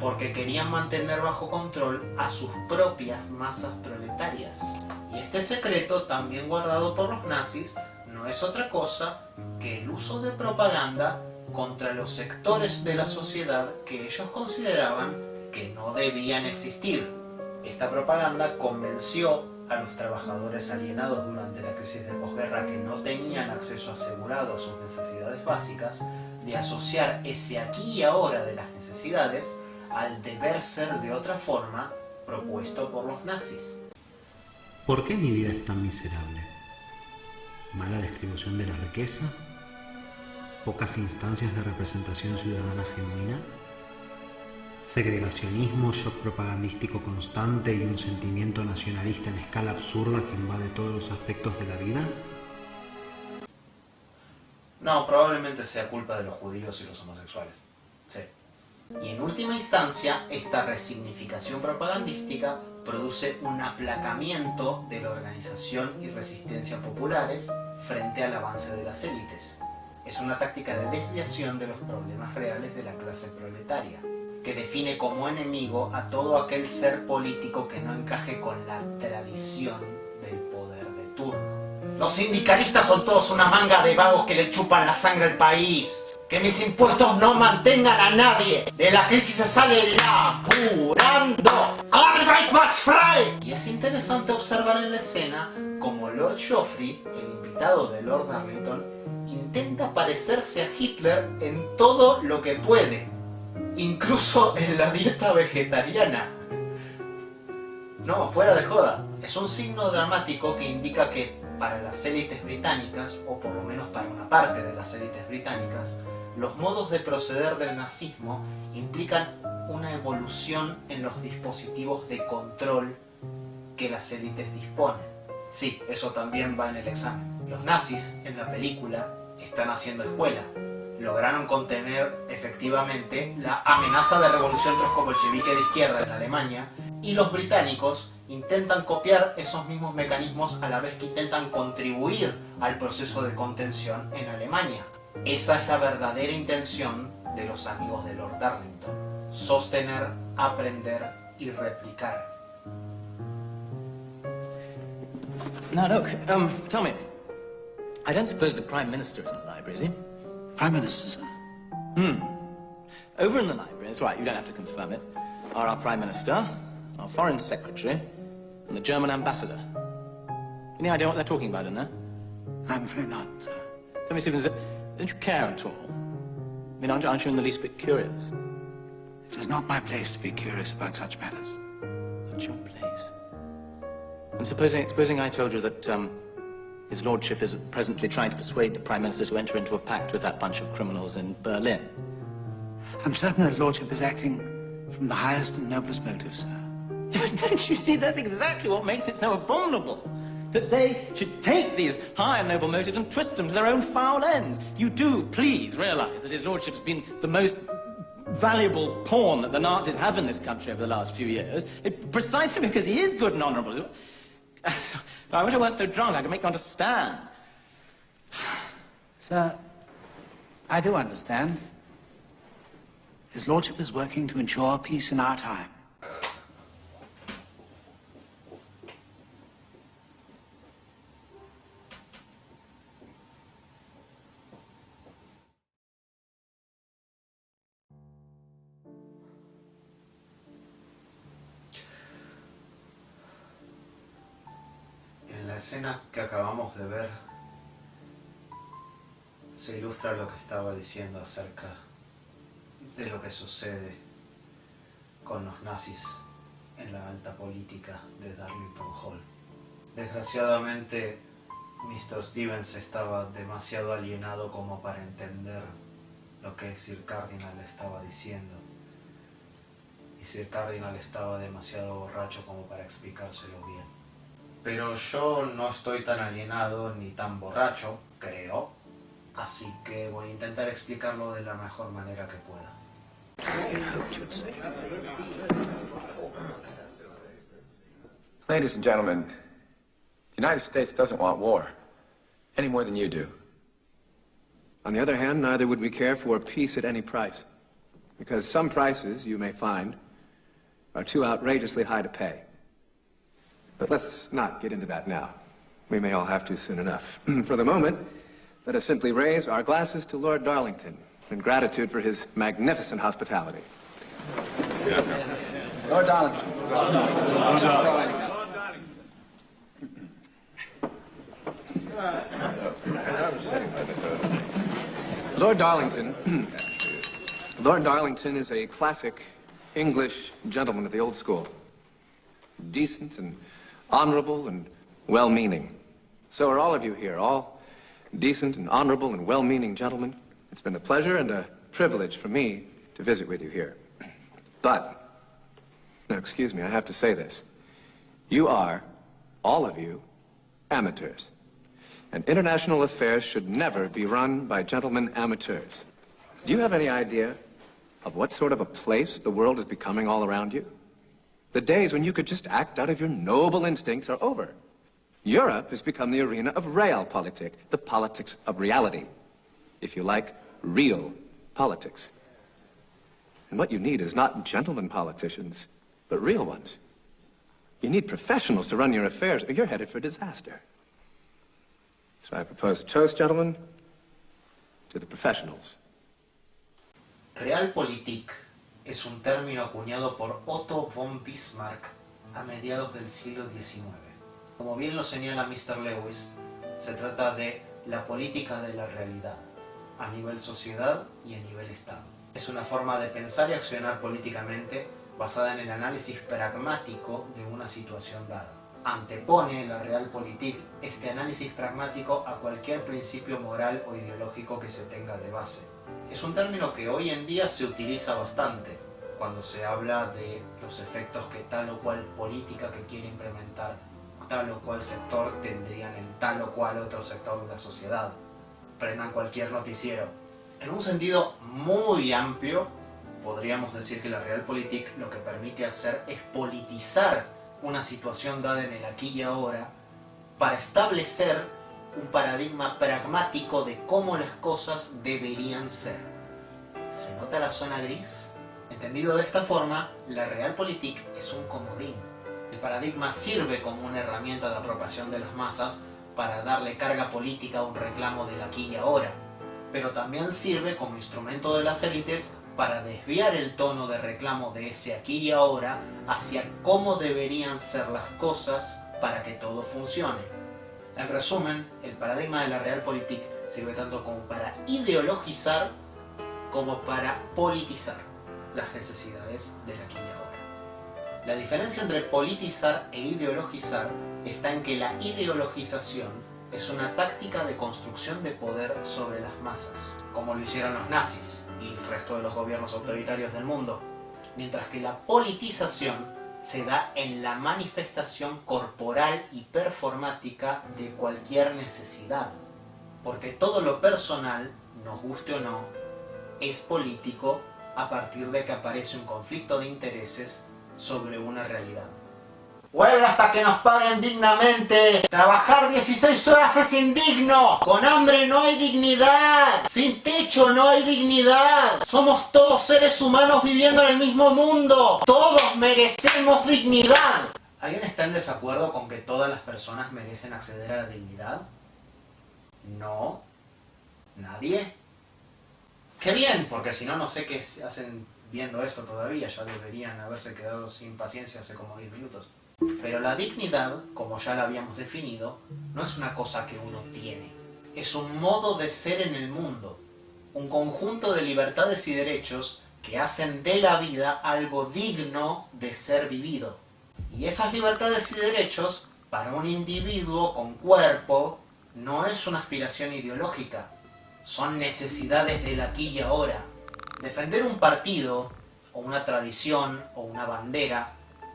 Speaker 1: porque querían mantener bajo control a sus propias masas proletarias. Y este secreto, también guardado por los nazis, no es otra cosa que el uso de propaganda contra los sectores de la sociedad que ellos consideraban que no debían existir. Esta propaganda convenció a los trabajadores alienados durante la crisis de posguerra que no tenían acceso asegurado a sus necesidades básicas de asociar ese aquí y ahora de las necesidades al deber ser de otra forma propuesto por los nazis.
Speaker 2: ¿Por qué mi vida es tan miserable? ¿Mala distribución de la riqueza? ¿Pocas instancias de representación ciudadana genuina? ¿Segregacionismo, shock propagandístico constante y un sentimiento nacionalista en escala absurda que invade todos los aspectos de la vida?
Speaker 1: No, probablemente sea culpa de los judíos y los homosexuales. Sí. Y en última instancia, esta resignificación propagandística produce un aplacamiento de la organización y resistencia populares frente al avance de las élites. Es una táctica de desviación de los problemas reales de la clase proletaria, que define como enemigo a todo aquel ser político que no encaje con la tradición del poder de turno. Los sindicalistas son todos una manga de vagos que le chupan la sangre al país. Que mis impuestos no mantengan a nadie. De la crisis se sale laburando. Arbeitsmarktfrei. Y es interesante observar en la escena como Lord Joffrey, el invitado de Lord Darlington, intenta parecerse a Hitler en todo lo que puede. Incluso en la dieta vegetariana. No, fuera de joda. Es un signo dramático que indica que para las élites británicas, o por lo menos para una parte de las élites británicas, los modos de proceder del nazismo implican una evolución en los dispositivos de control que las élites disponen. Sí, eso también va en el examen. Los nazis, en la película, están haciendo escuela. Lograron contener efectivamente la amenaza de revolución trotsko-bolchevique de izquierda en Alemania, y los británicos intentan copiar esos mismos mecanismos a la vez que intentan contribuir al proceso de contención en Alemania. Esa es la verdadera intención de los amigos de Lord Darlington: sostener, aprender y replicar.
Speaker 10: Now look, tell me, I don't suppose the Prime Minister is in the library, is he?
Speaker 4: Prime Minister, sir.
Speaker 10: Over in the library, that's right, you don't have to confirm it, are our Prime Minister, our Foreign Secretary, and the German Ambassador. Any idea what they're talking about in there?
Speaker 4: I'm afraid not, sir.
Speaker 10: Tell me, Stevens, don't you care at all? I mean, aren't you in the least bit curious?
Speaker 4: It is not my place to be curious about such matters.
Speaker 10: Not your place? And supposing I told you that, His Lordship is presently trying to persuade the Prime Minister to enter into a pact with that bunch of criminals in Berlin.
Speaker 4: I'm certain His Lordship is acting from the highest and noblest motives, sir.
Speaker 10: But don't you see, that's exactly what makes it so abominable. That they should take these high and noble motives and twist them to their own foul ends. You do, please, realize that His Lordship's been the most valuable pawn that the Nazis have in this country over the last few years, precisely because he is good and honourable. I wish I weren't so drunk, I could make you understand.
Speaker 4: Sir, I do understand. His Lordship is working to ensure peace in our time.
Speaker 1: En la escena que acabamos de ver se ilustra lo que estaba diciendo acerca de lo que sucede con los nazis en la alta política de Darlington Hall. Desgraciadamente, Mr. Stevens estaba demasiado alienado como para entender lo que Sir Cardinal le estaba diciendo. Y Sir Cardinal estaba demasiado borracho como para explicárselo bien. Pero yo no estoy tan alienado ni tan borracho, creo. Así que voy a intentar explicarlo de la mejor manera que pueda.
Speaker 16: Ladies and gentlemen, the United States doesn't want war, any more than you do.
Speaker 6: On the other hand, neither would we care for peace at any price, because some prices, you may find, are too outrageously high to pay. But let's not get into that now. We may all have to soon enough. For the moment, let us simply raise our glasses to Lord Darlington in gratitude for his magnificent hospitality.
Speaker 16: Lord Darlington.
Speaker 6: Lord Darlington. Lord Darlington is a classic English gentleman of the old school. Decent and honorable and well-meaning. So are all of you here, all decent and honorable and well-meaning gentlemen. It's been a pleasure and a privilege for me to visit with you here. But, now excuse me, I have to say this. You are, all of you, amateurs. And international affairs should never be run by gentlemen amateurs. Do you have any idea of what sort of a place the world is becoming all around you? The days when you could just act out of your noble instincts are over. Europe has become the arena of realpolitik, the politics of reality. If you like, real politics. And what you need is not gentlemen politicians, but real ones. You need professionals to run your affairs, or you're headed for disaster. So I propose a toast, gentlemen, to the professionals.
Speaker 1: Realpolitik es un término acuñado por Otto von Bismarck a mediados del siglo XIX. Como bien lo señala Mr. Lewis, se trata de la política de la realidad, a nivel sociedad y a nivel Estado. Es una forma de pensar y accionar políticamente basada en el análisis pragmático de una situación dada. Antepone la Realpolitik este análisis pragmático a cualquier principio moral o ideológico que se tenga de base. Es un término que hoy en día se utiliza bastante cuando se habla de los efectos que tal o cual política que quiere implementar tal o cual sector tendrían en tal o cual otro sector de la sociedad. Prendan cualquier noticiero. En un sentido muy amplio, podríamos decir que la Realpolitik lo que permite hacer es politizar una situación dada en el aquí y ahora para establecer un paradigma pragmático de cómo las cosas deberían ser. ¿Se nota la zona gris? Entendido de esta forma, la Realpolitik es un comodín. El paradigma sirve como una herramienta de apropiación de las masas para darle carga política a un reclamo del aquí y ahora, pero también sirve como instrumento de las élites para desviar el tono de reclamo de ese aquí y ahora hacia cómo deberían ser las cosas para que todo funcione. En resumen, el paradigma de la Realpolitik sirve tanto como para ideologizar como para politizar las necesidades del aquí y ahora. La diferencia entre politizar e ideologizar está en que la ideologización es una táctica de construcción de poder sobre las masas, como lo hicieron los nazis y el resto de los gobiernos autoritarios del mundo, mientras que la politización se da en la manifestación corporal y performática de cualquier necesidad, porque todo lo personal, nos guste o no, es político a partir de que aparece un conflicto de intereses sobre una realidad. ¡Huelga hasta que nos paguen dignamente! ¡Trabajar 16 horas es indigno! ¡Con hambre no hay dignidad! ¡Sin techo no hay dignidad! ¡Somos todos seres humanos viviendo en el mismo mundo! ¡Todos merecemos dignidad! ¿Alguien está en desacuerdo con que todas las personas merecen acceder a la dignidad? No. ¿Nadie? ¡Qué bien! Porque si no, no sé qué hacen viendo esto todavía. Ya deberían haberse quedado sin paciencia hace como 10 minutos. Pero la dignidad, como ya la habíamos definido, no es una cosa que uno tiene. Es un modo de ser en el mundo. Un conjunto de libertades y derechos que hacen de la vida algo digno de ser vivido. Y esas libertades y derechos, para un individuo con cuerpo, no es una aspiración ideológica. Son necesidades del aquí y ahora. Defender un partido, o una tradición, o una bandera,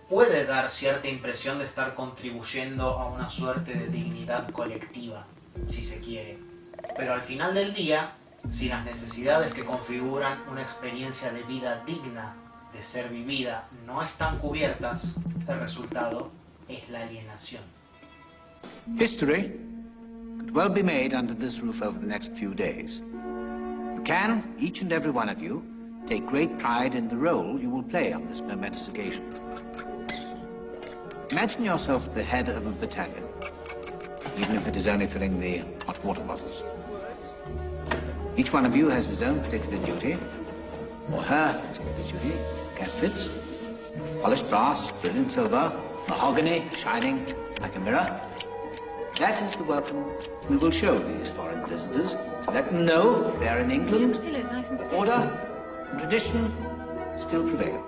Speaker 1: puede dar cierta impresión de estar contribuyendo a una suerte de dignidad colectiva, si se quiere. Pero al final del día, si las necesidades que configuran una experiencia de vida digna de ser vivida no están cubiertas, el resultado es la alienación.
Speaker 4: History could well be made under this roof over the next few days. You can, each and every one of you, take great pride in the role you will play on this momentous occasion. Imagine yourself the head of a battalion, even if it is only filling the hot water bottles. Each one of you has his own particular duty, or her particular duty. Gaskets, polished brass, brilliant silver, mahogany shining like a mirror. That is the welcome we will show these foreign visitors to let them know they are in England. Order and tradition still prevail.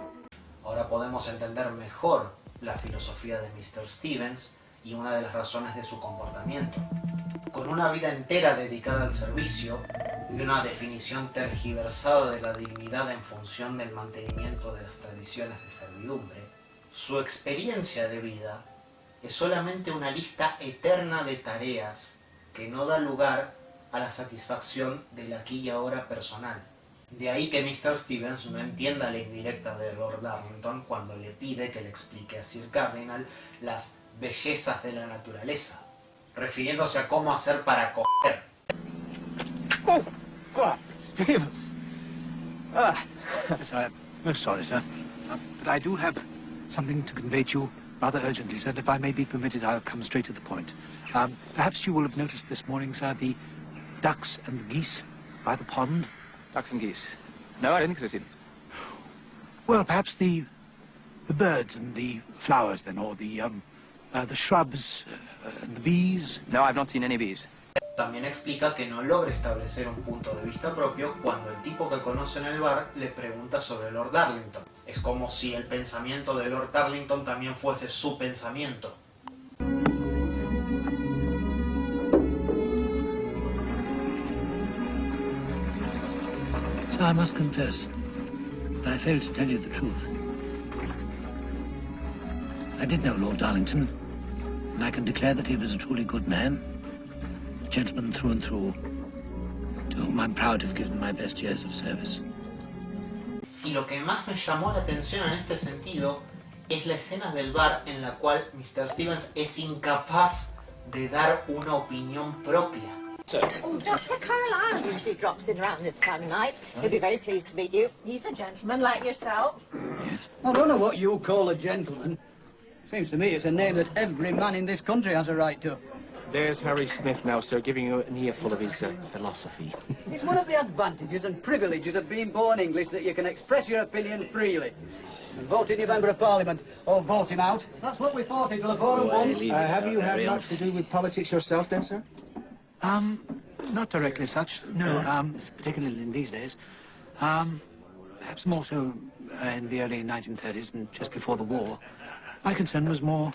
Speaker 1: Ahora podemos entender mejor la filosofía de Mr. Stevens y una de las razones de su comportamiento. Con una vida entera dedicada al servicio y una definición tergiversada de la dignidad en función del mantenimiento de las tradiciones de servidumbre, su experiencia de vida es solamente una lista eterna de tareas que no da lugar a la satisfacción del aquí y ahora personal. De ahí que Mr. Stevens no entienda la indirecta de Lord Darlington cuando le pide que le explique a Sir Cardinal las bellezas de la naturaleza, refiriéndose a cómo hacer para coger.
Speaker 4: Oh, God, Stevens. Yes, I'm most sorry, sir. But I do have something to convey to you rather urgently, sir. If I may be permitted, I'll come straight to the point. Perhaps you will have noticed this morning, sir, the ducks and the geese by the pond.
Speaker 16: Ducks and geese. No, I don't think so, Stevens.
Speaker 4: Well, perhaps the birds and the flowers, then, or the shrubs and the bees.
Speaker 16: No, I've not seen any bees.
Speaker 1: También explica que no logra establecer un punto de vista propio cuando el tipo que conoce en el bar le pregunta sobre Lord Darlington. Es como si el pensamiento de Lord Darlington también fuese su pensamiento.
Speaker 4: So I must confess that I failed to tell you the truth. I did know Lord Darlington, and I can declare that he was a truly good man, a gentleman through and through, to whom I'm proud to have given my best years of service.
Speaker 1: Y lo que más me llamó la atención en este sentido es la escena del bar en la cual Mr. Stevens es incapaz de dar una opinión propia.
Speaker 17: Oh, Dr. Carlyle usually drops in around this time of night. He'll be very pleased to meet you. He's a gentleman like yourself.
Speaker 18: Yes. I don't know what you call a gentleman. Seems to me it's a name that every man in this country has a right to.
Speaker 6: There's Harry Smith now, sir, giving you an earful of his philosophy.
Speaker 18: It's one of the advantages and privileges of being born English that you can express your opinion freely. And vote in your member of parliament, or vote him out. That's what we fought in the Forum won.
Speaker 6: Have you had much to do with politics yourself, then, sir?
Speaker 4: Not directly as such, no, particularly in these days. Perhaps more so in the early 1930s and just before the war. My concern was more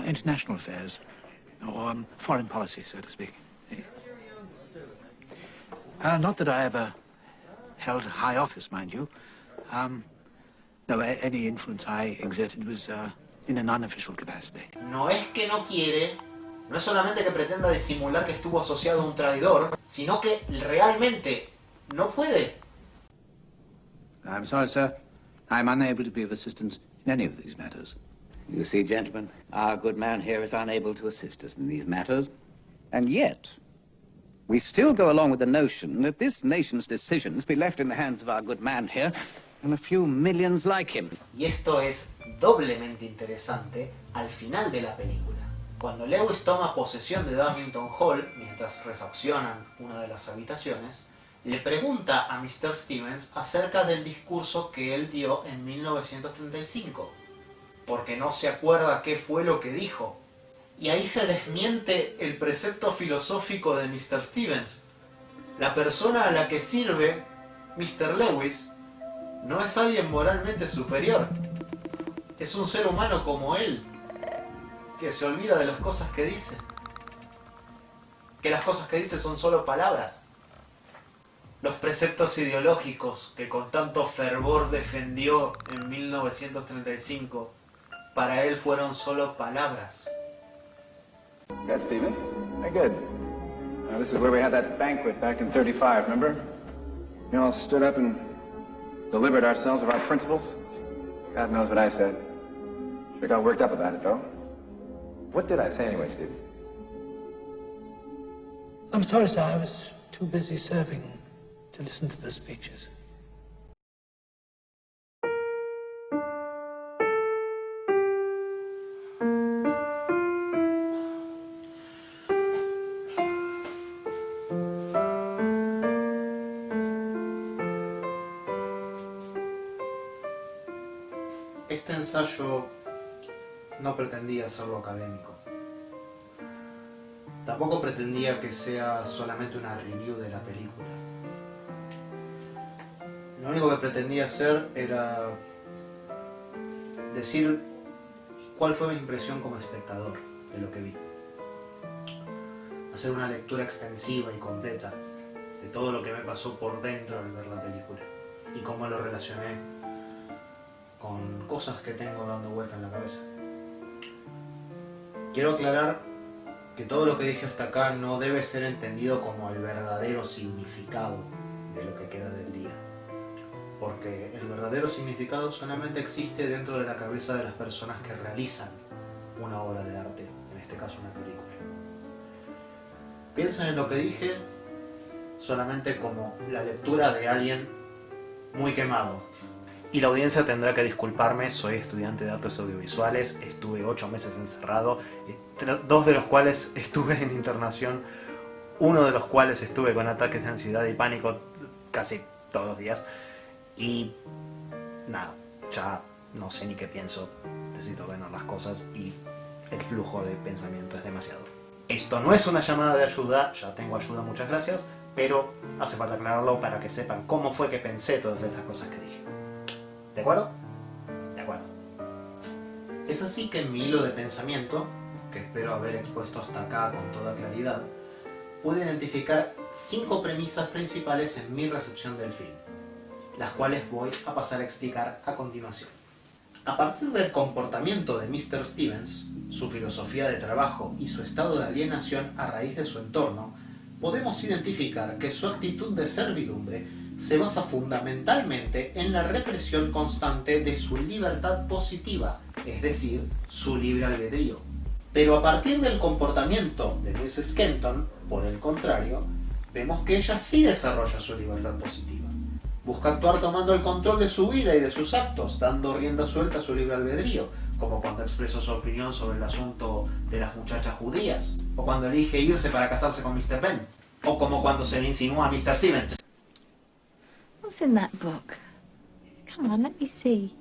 Speaker 4: international affairs, or foreign policy, so to speak. Not that I ever held high office, mind you. No, any influence I exerted was in an unofficial capacity.
Speaker 1: No es que no quiere, no es solamente que pretenda disimular que estuvo asociado a un traidor, sino que realmente no puede.
Speaker 10: I'm sorry, sir. I'm unable to be of assistance in any of these matters.
Speaker 19: You see, gentlemen, our good man here is unable to assist us in these matters. And yet, we still go along with the notion that this nation's decisions be left in the hands of our good man here and a few millions like him.
Speaker 1: Y esto es doblemente interesante al final de la película. Cuando Lewis toma posesión de Darlington Hall, mientras refaccionan una de las habitaciones, le pregunta a Mr. Stevens acerca del discurso que él dio en 1935, porque no se acuerda qué fue lo que dijo. Y ahí se desmiente el precepto filosófico de Mr. Stevens. La persona a la que sirve Mr. Lewis no es alguien moralmente superior. Es un ser humano como él, que se olvida de las cosas que dice. Que las cosas que dice son solo palabras. Los preceptos ideológicos que con tanto fervor defendió en 1935, para él fueron solo palabras.
Speaker 16: Good, Stephen. Very good. Now, this is where we had that banquet back in 35, remember? We all stood up and delivered ourselves of our principles. God knows what I said. Sure got worked up about it, though. What did I say anyway, Stephen?
Speaker 4: I'm sorry, sir. I was too busy serving to listen to the speeches.
Speaker 1: Este ensayo no pretendía hacerlo académico. Tampoco pretendía que sea solamente una review de la película. Lo único que pretendía hacer era decir cuál fue mi impresión como espectador de lo que vi. Hacer una lectura extensiva y completa de todo lo que me pasó por dentro al ver la película y cómo lo relacioné con cosas que tengo dando vuelta en la cabeza. Quiero aclarar que todo lo que dije hasta acá no debe ser entendido como el verdadero significado de lo que queda del día, porque el verdadero significado solamente existe dentro de la cabeza de las personas que realizan una obra de arte, en este caso una película. Piensen en lo que dije solamente como la lectura de alguien muy quemado. Y la audiencia tendrá que disculparme, soy estudiante de artes audiovisuales, estuve 8 meses encerrado, 2 de los cuales estuve en internación, 1 de los cuales estuve con ataques de ansiedad y pánico casi todos los días. Y nada, ya no sé ni qué pienso, necesito ordenar las cosas y el flujo de pensamiento es demasiado. Esto no es una llamada de ayuda, ya tengo ayuda, muchas gracias, pero hace falta aclararlo para que sepan cómo fue que pensé todas estas cosas que dije. ¿De acuerdo? De acuerdo. Es así que en mi hilo de pensamiento, que espero haber expuesto hasta acá con toda claridad, pude identificar 5 premisas principales en mi recepción del film, las cuales voy a pasar a explicar a continuación. A partir del comportamiento de Mr. Stevens, su filosofía de trabajo y su estado de alienación a raíz de su entorno, podemos identificar que su actitud de servidumbre se basa fundamentalmente en la represión constante de su libertad positiva, es decir, su libre albedrío. Pero a partir del comportamiento de Mrs. Kenton, por el contrario, vemos que ella sí desarrolla su libertad positiva. Busca actuar tomando el control de su vida y de sus actos, dando rienda suelta a su libre albedrío, como cuando expresó su opinión sobre el asunto de las muchachas judías, o cuando elige irse para casarse con Mr. Penn, o como cuando se le insinúa a Mr. Stevens.
Speaker 8: What's in that book? Come on, let me see.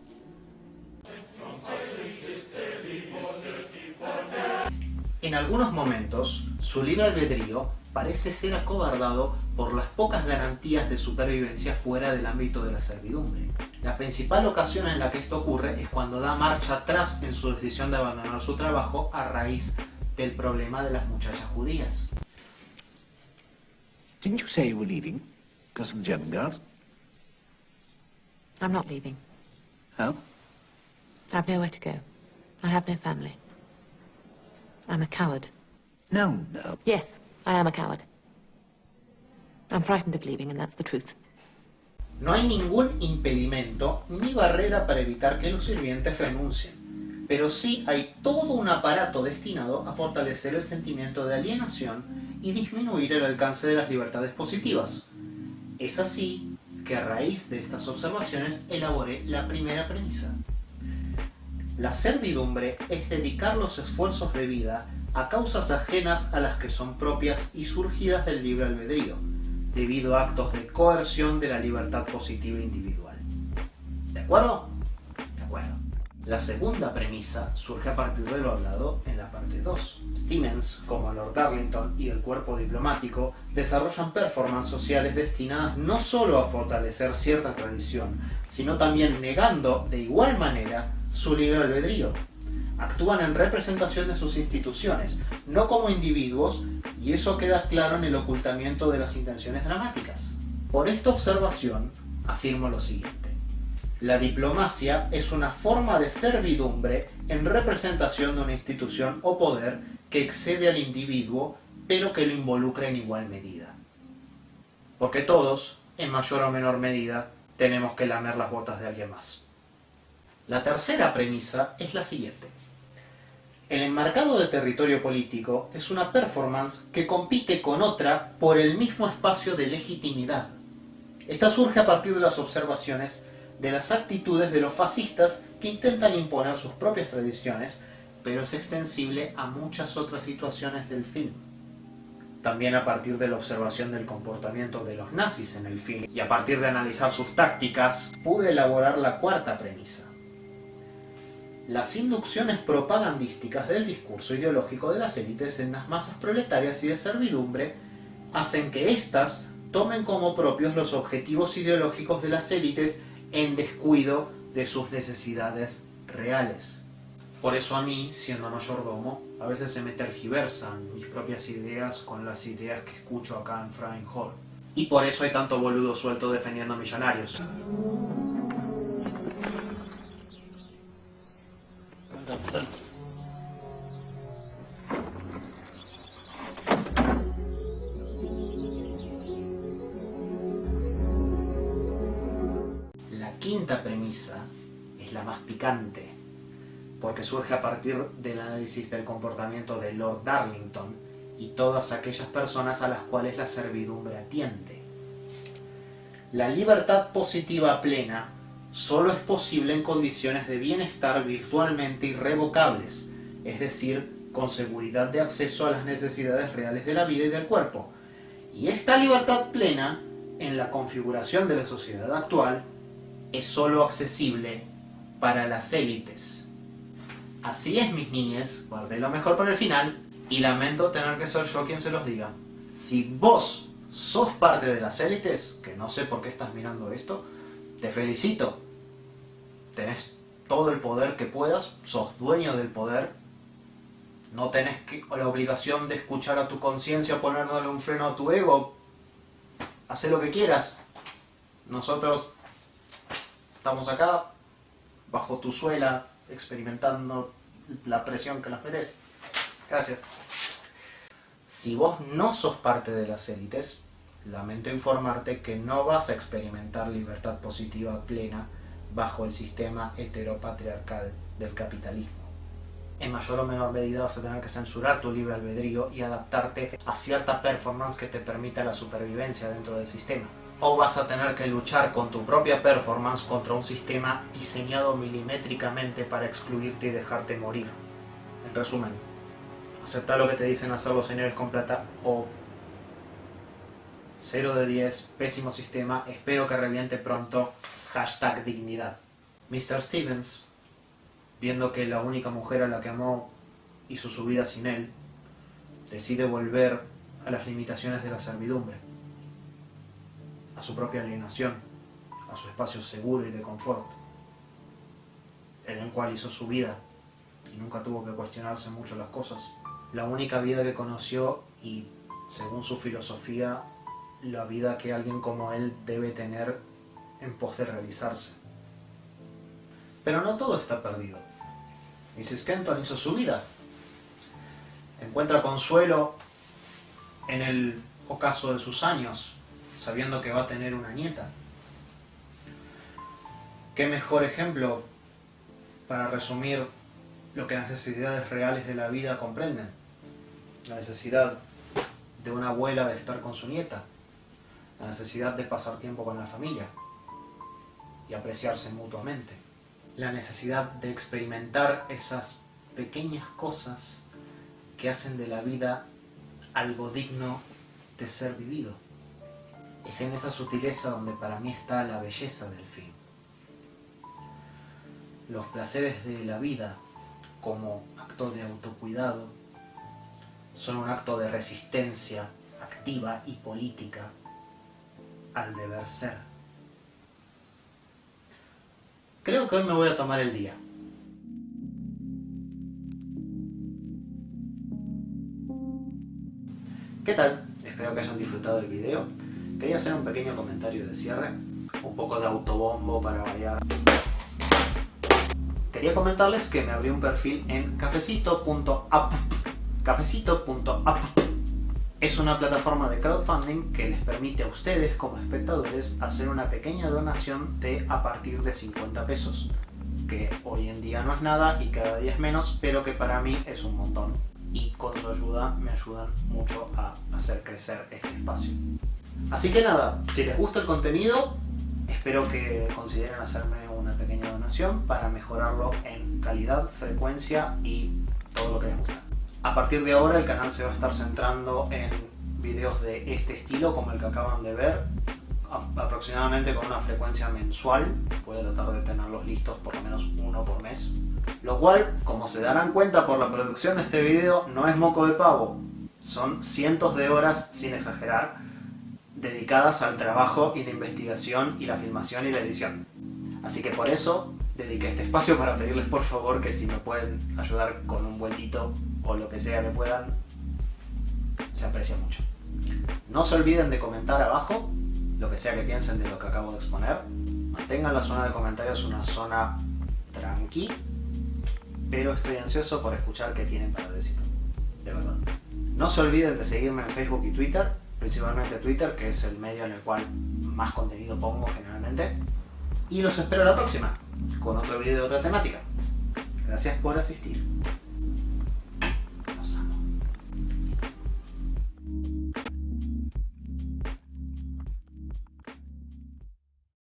Speaker 1: En algunos momentos, su libre albedrío parece ser acobardado por las pocas garantías de supervivencia fuera del ámbito de la servidumbre. La principal ocasión en la que esto ocurre es cuando da marcha atrás en su decisión de abandonar su trabajo a raíz del problema de las muchachas judías.
Speaker 4: Didn't you say you were leaving because of the German girls?
Speaker 8: I'm not leaving.
Speaker 4: Oh?
Speaker 8: I've nowhere to go. I have no family. I'm a coward.
Speaker 4: No, no.
Speaker 8: Yes, I am a coward. I'm frightened of leaving, and that's the truth.
Speaker 1: No hay ningún impedimento ni barrera para evitar que los sirvientes renuncien, pero sí hay todo un aparato destinado a fortalecer el sentimiento de alienación y disminuir el alcance de las libertades positivas. Es así que a raíz de estas observaciones elaboré la primera premisa. La servidumbre es dedicar los esfuerzos de vida a causas ajenas a las que son propias y surgidas del libre albedrío, debido a actos de coerción de la libertad positiva individual. ¿De acuerdo? De acuerdo. La segunda premisa surge a partir de lo hablado en la parte 2. Stevens, como Lord Darlington y el cuerpo diplomático, desarrollan performances sociales destinadas no solo a fortalecer cierta tradición, sino también negando de igual manera su libre albedrío. Actúan en representación de sus instituciones, no como individuos, y eso queda claro en el ocultamiento de las intenciones dramáticas. Por esta observación, afirmo lo siguiente. La diplomacia es una forma de servidumbre en representación de una institución o poder que excede al individuo, pero que lo involucra en igual medida. Porque todos, en mayor o menor medida, tenemos que lamer las botas de alguien más. La tercera premisa es la siguiente. El enmarcado de territorio político es una performance que compite con otra por el mismo espacio de legitimidad. Esta surge a partir de las observaciones de las actitudes de los fascistas que intentan imponer sus propias tradiciones, pero es extensible a muchas otras situaciones del film. También a partir de la observación del comportamiento de los nazis en el film y a partir de analizar sus tácticas, pude elaborar la cuarta premisa. Las inducciones propagandísticas del discurso ideológico de las élites en las masas proletarias y de servidumbre hacen que éstas tomen como propios los objetivos ideológicos de las élites en descuido de sus necesidades reales. Por eso a mí, siendo mayordomo, a veces se me tergiversan mis propias ideas con las ideas que escucho acá en Frying Hall. Y por eso hay tanto boludo suelto defendiendo millonarios. La quinta premisa es la más picante, porque surge a partir del análisis del comportamiento de Lord Darlington y todas aquellas personas a las cuales la servidumbre atiende. La libertad positiva plena solo es posible en condiciones de bienestar virtualmente irrevocables, es decir, con seguridad de acceso a las necesidades reales de la vida y del cuerpo. Y esta libertad plena, en la configuración de la sociedad actual, es solo accesible para las élites. Así es, mis niñes, guardé lo mejor para el final y lamento tener que ser yo quien se los diga. Si vos sos parte de las élites, que no sé por qué estás mirando esto, te felicito. Tenés todo el poder que puedas, sos dueño del poder, no tenés la obligación de escuchar a tu conciencia, ponerle un freno a tu ego, haz lo que quieras. Nosotros estamos acá, bajo tu suela, experimentando la presión que nos merece. Gracias. Si vos no sos parte de las élites, lamento informarte que no vas a experimentar libertad positiva plena bajo el sistema heteropatriarcal del capitalismo. En mayor o menor medida vas a tener que censurar tu libre albedrío y adaptarte a cierta performance que te permita la supervivencia dentro del sistema. O vas a tener que luchar con tu propia performance contra un sistema diseñado milimétricamente para excluirte y dejarte morir. En resumen, aceptar lo que te dicen hacer los señores con plata o 0 de 10, pésimo sistema, espero que reviente pronto, #dignidad. Mr. Stevens, viendo que la única mujer a la que amó hizo su vida sin él, decide volver a las limitaciones de la servidumbre, a su propia alienación, a su espacio seguro y de confort, en el cual hizo su vida y nunca tuvo que cuestionarse mucho las cosas. La única vida que conoció y, según su filosofía, la vida que alguien como él debe tener en pos de realizarse. Pero no todo está perdido. Mrs. Kenton hizo su vida. Encuentra consuelo en el ocaso de sus años, sabiendo que va a tener una nieta. ¿Qué mejor ejemplo para resumir lo que las necesidades reales de la vida comprenden? La necesidad de una abuela de estar con su nieta, la necesidad de pasar tiempo con la familia y apreciarse mutuamente, la necesidad de experimentar esas pequeñas cosas que hacen de la vida algo digno de ser vivido. Es en esa sutileza donde para mí está la belleza del film. Los placeres de la vida como acto de autocuidado son un acto de resistencia activa y política al deber ser. Creo que hoy me voy a tomar el día. ¿Qué tal? Espero que hayan disfrutado el video. Quería hacer un pequeño comentario de cierre, un poco de autobombo para variar. Quería comentarles que me abrí un perfil en cafecito.app. Cafecito.app es una plataforma de crowdfunding que les permite a ustedes como espectadores hacer una pequeña donación de a partir de 50 pesos, que hoy en día no es nada y cada día es menos, pero que para mí es un montón, y con su ayuda me ayudan mucho a hacer crecer este espacio. Así que nada, si les gusta el contenido, espero que consideren hacerme una pequeña donación para mejorarlo en calidad, frecuencia y todo lo que les gusta. A partir de ahora el canal se va a estar centrando en videos de este estilo, como el que acaban de ver, aproximadamente con una frecuencia mensual. Voy a tratar de tenerlos listos por lo menos uno por mes. Lo cual, como se darán cuenta por la producción de este video, no es moco de pavo. Son cientos de horas, sin exagerar, dedicadas al trabajo y la investigación y la filmación y la edición. Así que por eso dediqué este espacio para pedirles por favor que si me pueden ayudar con un vueltito o lo que sea que puedan, se aprecia mucho. No se olviden de comentar abajo lo que sea que piensen de lo que acabo de exponer. Mantengan la zona de comentarios una zona tranqui, pero estoy ansioso por escuchar qué tienen para decir, de verdad. No se olviden de seguirme en Facebook y Twitter, principalmente Twitter, que es el medio en el cual más contenido pongo generalmente. Y los espero la próxima, con otro video de otra temática. Gracias por asistir.